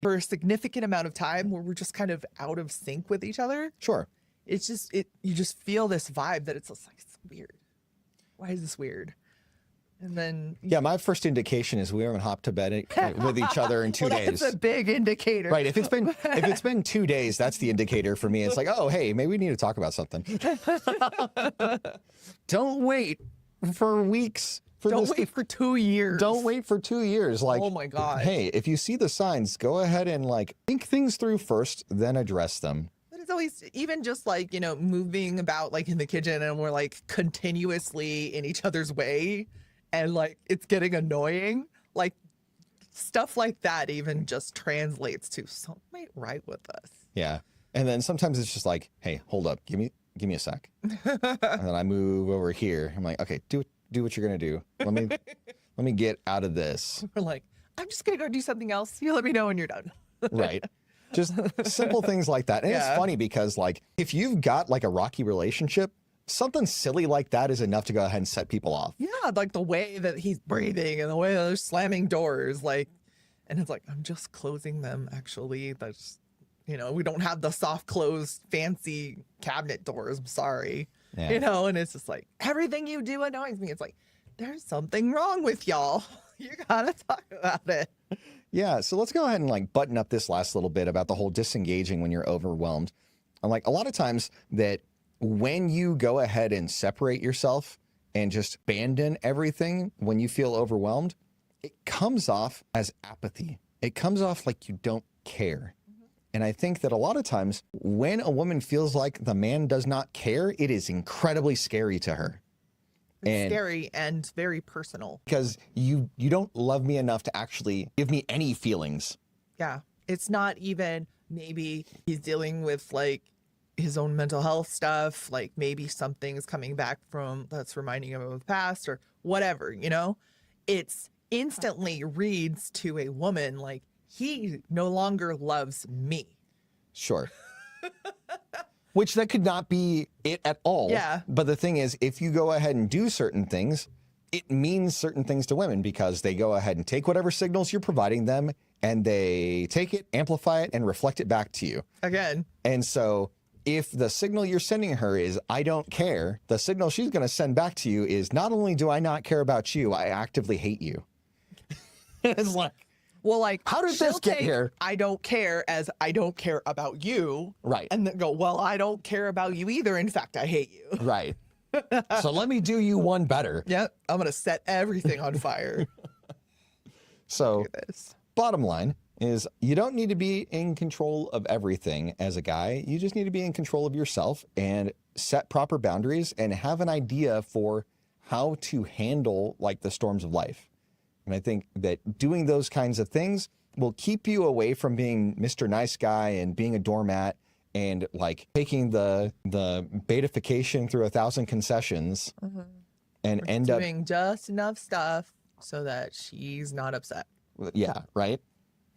for a significant amount of time where we're just kind of out of sync with each other. Sure. It's just, you just feel this vibe that it's just like, it's weird. Why is this weird? And then Yeah, my first indication is we haven't hopped to bed with each other in 2 days. That's a big indicator. Right. If it's been 2 days, that's the indicator for me. It's like, oh, hey, maybe we need to talk about something. Don't wait for weeks. Don't wait for 2 years. Don't wait for 2 years. Like, oh my God. Hey, if you see the signs, go ahead and like think things through first, then address them. But it's always, even just like, you know, moving about like in the kitchen and we're like continuously in each other's way and like it's getting annoying. Like stuff like that even just translates to something ain't right with us. Yeah. And then sometimes it's just like, hey, hold up, give me a sec. And then I move over here. I'm like, okay, do what you're gonna do. Let me get out of this. We're like, I'm just gonna go do something else. You let me know when you're done. Right. Just simple things like that. And It's funny because like if you've got like a rocky relationship, something silly like that is enough to go ahead and set people off. Yeah, like the way that he's breathing and the way that they're slamming doors, like, and it's like, I'm just closing them actually. That's, you know, we don't have the soft closed fancy cabinet doors. I'm sorry. Yeah. You know, and it's just like, everything you do annoys me. It's like, there's something wrong with y'all. You gotta talk about it. Yeah, so let's go ahead and like button up this last little bit about the whole disengaging when you're overwhelmed. And like a lot of times that when you go ahead and separate yourself and just abandon everything when you feel overwhelmed, it comes off as apathy. It comes off like you don't care. And I think that a lot of times when a woman feels like the man does not care, it is incredibly scary to her. It's scary and very personal. Because you don't love me enough to actually give me any feelings. Yeah. It's not even maybe he's dealing with like his own mental health stuff. Like maybe something's coming back from that's reminding him of the past or whatever, you know, it's instantly reads to a woman like he no longer loves me. Sure. Which that could not be it at all. Yeah. But the thing is, if you go ahead and do certain things, it means certain things to women because they go ahead and take whatever signals you're providing them and they take it, amplify it, and reflect it back to you. Again. And so if the signal you're sending her is, I don't care, the signal she's going to send back to you is, not only do I not care about you, I actively hate you. It's like, well, like, how did this get here? I don't care as I don't care about you. Right. And then go, well, I don't care about you either. In fact, I hate you. Right. So let me do you one better. Yep. I'm going to set everything on fire. So bottom line is you don't need to be in control of everything as a guy. You just need to be in control of yourself and set proper boundaries and have an idea for how to handle like the storms of life. And I think that doing those kinds of things will keep you away from being Mr. Nice Guy and being a doormat and like taking the betification through 1,000 concessions and end up doing just enough stuff so that she's not upset. Yeah, right.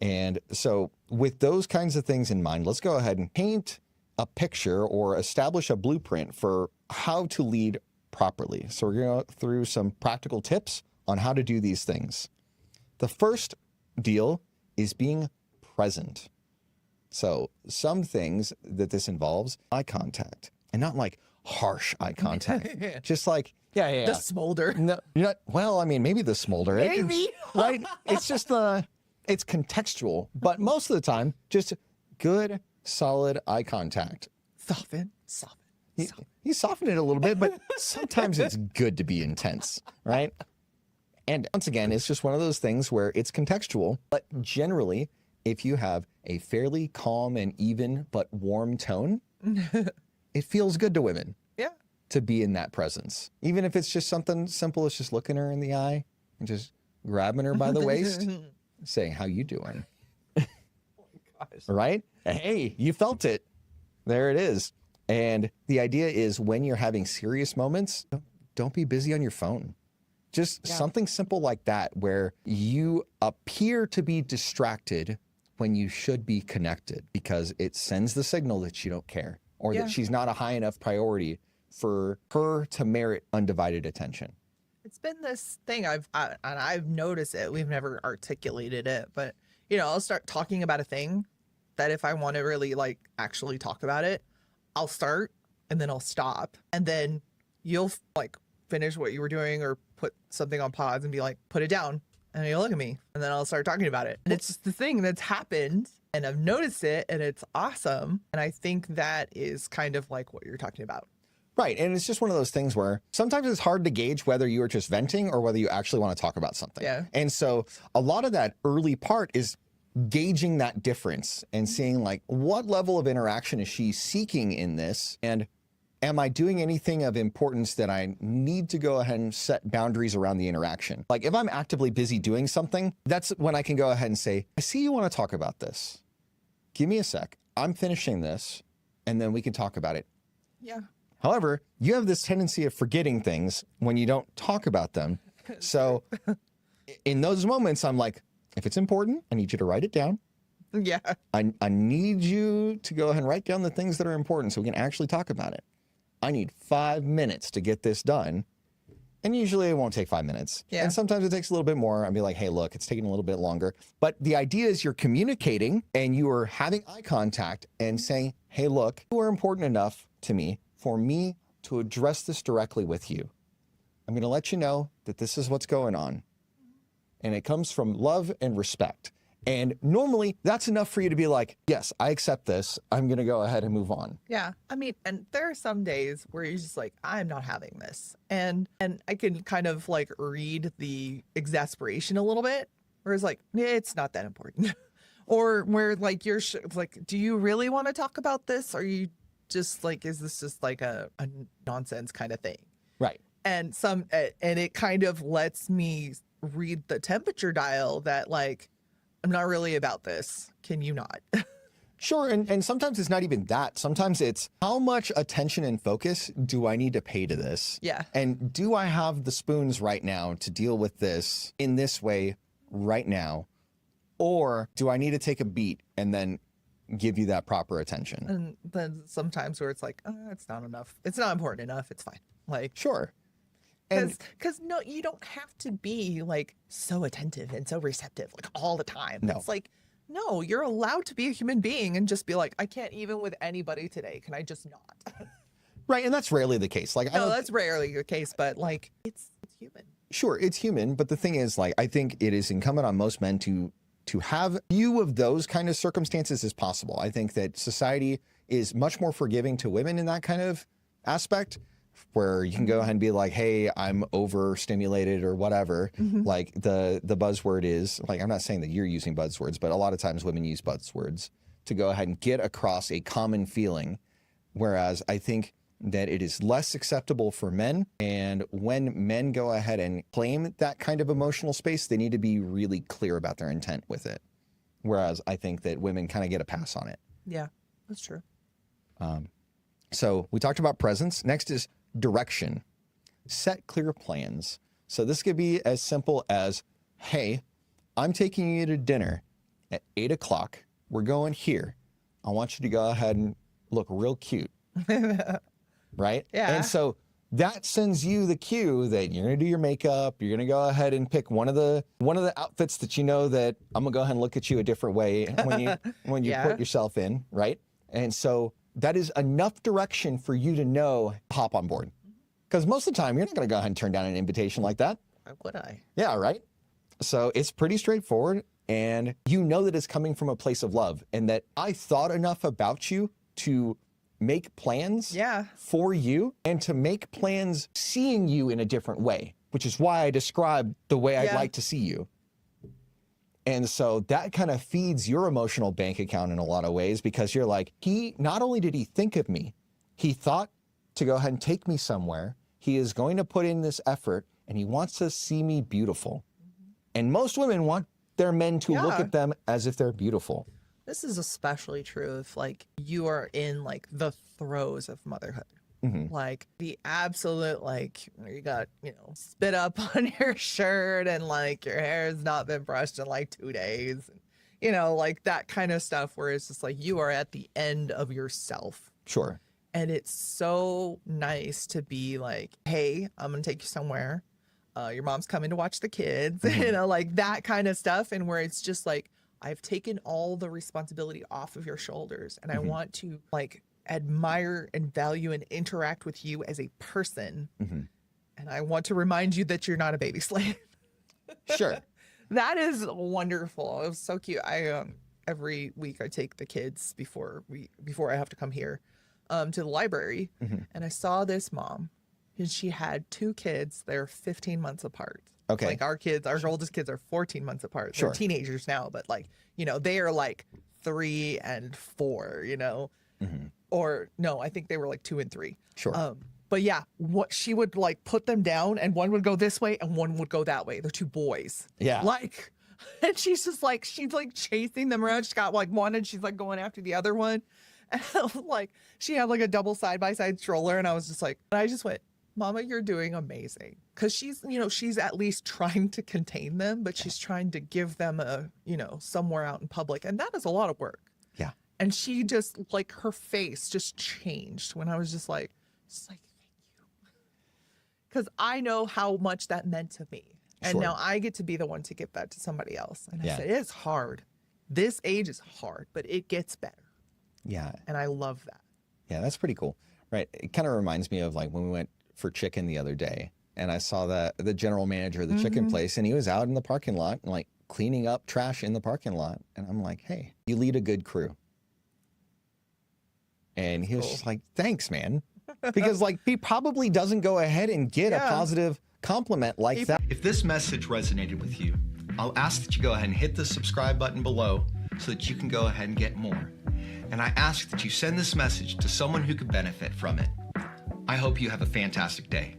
And so with those kinds of things in mind, let's go ahead and paint a picture or establish a blueprint for how to lead properly. So we're going to go through some practical tips on how to do these things. The first deal is being present. So some things that this involves eye contact, and not like harsh eye contact, just like, yeah. The smolder. No, you're not, well, I mean, maybe the smolder. Maybe. Right? It's just it's contextual, but most of the time, just good, solid eye contact. Soften. You soften it a little bit, but sometimes it's good to be intense, right? And once again, it's just one of those things where it's contextual, but generally, if you have a fairly calm and even but warm tone, it feels good to women. Yeah. To be in that presence. Even if it's just something simple as just looking her in the eye and just grabbing her by the waist, saying, how you doing? Oh my gosh. Right? Hey, you felt it. There it is. And the idea is when you're having serious moments, don't be busy on your phone. Just something simple like that, where you appear to be distracted when you should be connected, because it sends the signal that you don't care or that she's not a high enough priority for her to merit undivided attention. It's been this thing I've noticed it. We've never articulated it, but I'll start talking about a thing that if I want to really like actually talk about it, I'll start and then I'll stop. And then you'll like finish what you were doing or put something on pause and be like, put it down. And you'll look at me and then I'll start talking about it. And it's just the thing that's happened and I've noticed it and it's awesome. And I think that is kind of like what you're talking about. Right. And it's just one of those things where sometimes it's hard to gauge whether you are just venting or whether you actually want to talk about something. Yeah. And so a lot of that early part is gauging that difference and seeing like what level of interaction is she seeking in this, and am I doing anything of importance that I need to go ahead and set boundaries around the interaction? Like if I'm actively busy doing something, that's when I can go ahead and say, I see you want to talk about this. Give me a sec. I'm finishing this and then we can talk about it. Yeah. However, you have this tendency of forgetting things when you don't talk about them. So in those moments, I'm like, if it's important, I need you to write it down. Yeah. I need you to go ahead and write down the things that are important so we can actually talk about it. I need 5 minutes to get this done. And usually it won't take 5 minutes. Yeah. And sometimes it takes a little bit more. I'll be like, hey, look, it's taking a little bit longer. But the idea is you're communicating and you are having eye contact and saying, hey, look, you are important enough to me for me to address this directly with you. I'm going to let you know that this is what's going on. And it comes from love and respect. And normally that's enough for you to be like, yes, I accept this. I'm going to go ahead and move on. Yeah. I mean, and there are some days where you're just like, I'm not having this. And I can kind of like read the exasperation a little bit, where it's like, yeah, it's not that important. Or where like you're like, do you really want to talk about this? Are you just like, is this just like a nonsense kind of thing? Right. And it kind of lets me read the temperature dial that like, I'm not really about this. Can you not? Sure. And sometimes it's not even that. Sometimes it's how much attention and focus do I need to pay to this? Yeah. And do I have the spoons right now to deal with this in this way right now? Or do I need to take a beat and then give you that proper attention? And then sometimes where it's like, it's not enough. It's not important enough. It's fine. Like, Sure. because no, you don't have to be like so attentive and so receptive like all the time. No. It's like, no, you're allowed to be a human being and just be like, I can't even with anybody today. Can I just not? Right. And that's rarely the case. Like, No, that's rarely the case, but like it's human. Sure, it's human. But the thing is, like, I think it is incumbent on most men to have few of those kind of circumstances as possible. I think that society is much more forgiving to women in that kind of aspect, where you can go ahead and be like, hey, I'm overstimulated or whatever. Mm-hmm. Like the buzzword is, like, I'm not saying that you're using buzzwords, but a lot of times women use buzzwords to go ahead and get across a common feeling. Whereas I think that it is less acceptable for men. And when men go ahead and claim that kind of emotional space, they need to be really clear about their intent with it. Whereas I think that women kind of get a pass on it. Yeah, that's true. So we talked about presence. Next is direction. Set clear plans. So this could be as simple as, hey, I'm taking you to dinner at 8 o'clock. We're going here. I want you to go ahead and look real cute. Right? Yeah. And so that sends you the cue that you're going to do your makeup. You're going to go ahead and pick one of the outfits that you know that I'm going to go ahead and look at you a different way when you Yeah. put yourself in, right? And so that is enough direction for you to know, hop on board. Because most of the time, you're not going to go ahead and turn down an invitation like that. Why would I? Yeah, right? So it's pretty straightforward. And you know that it's coming from a place of love and that I thought enough about you to make plans Yeah. for you and to make plans seeing you in a different way, which is why I described the way I'd Yeah. like to see you. And so that kind of feeds your emotional bank account in a lot of ways, because you're like, not only did he think of me, he thought to go ahead and take me somewhere. He is going to put in this effort and he wants to see me beautiful. And most women want their men to look Yeah. at them as if they're beautiful. This is especially true if like you are in like the throes of motherhood. Mhm. Like the absolute, like you got, spit up on your shirt and like your hair has not been brushed in like 2 days. Like that kind of stuff where it's just like you are at the end of yourself. Sure. And it's so nice to be like, hey, I'm going to take you somewhere. Your mom's coming to watch the kids, like that kind of stuff. And where it's just like, I've taken all the responsibility off of your shoulders, and I want to like admire and value and interact with you as a person. And I want to remind you that you're not a baby slave. Sure. That is wonderful. It was so cute. I every week I take the kids before I have to come here to the library, and I saw this mom, and she had 2 kids. They're 15 months apart. Okay. Like our oldest kids are 14 months apart. Sure. They're teenagers now, but like, you know, they are like 3 and 4, you know, or no, I think they were like 2 and 3. Sure. But yeah, what she would like put them down, and one would go this way and one would go that way. They're 2 boys. Yeah. Like, and she's like chasing them around. She's got like one and she's like going after the other one. And like, she had like a double side-by-side stroller. And I was just like, I just went, Mama, you're doing amazing. Cause she's, you know, she's at least trying to contain them, but she's trying to give them a, you know, somewhere out in public. And that is a lot of work. Yeah. And she just like, her face just changed when I was just like, thank you. Cause I know how much that meant to me. And now I get to be the one to give that to somebody else. And I said, it's hard. This age is hard, but it gets better. Yeah. And I love that. Yeah, that's pretty cool. Right. It kind of reminds me of like when we went for chicken the other day, and I saw the general manager of the chicken place, and he was out in the parking lot and like cleaning up trash in the parking lot. And I'm like, hey, you lead a good crew. And he was just like, thanks, man. Because like he probably doesn't go ahead and get a positive compliment like that. If this message resonated with you, I'll ask that you go ahead and hit the subscribe button below so that you can go ahead and get more. And I ask that you send this message to someone who could benefit from it. I hope you have a fantastic day.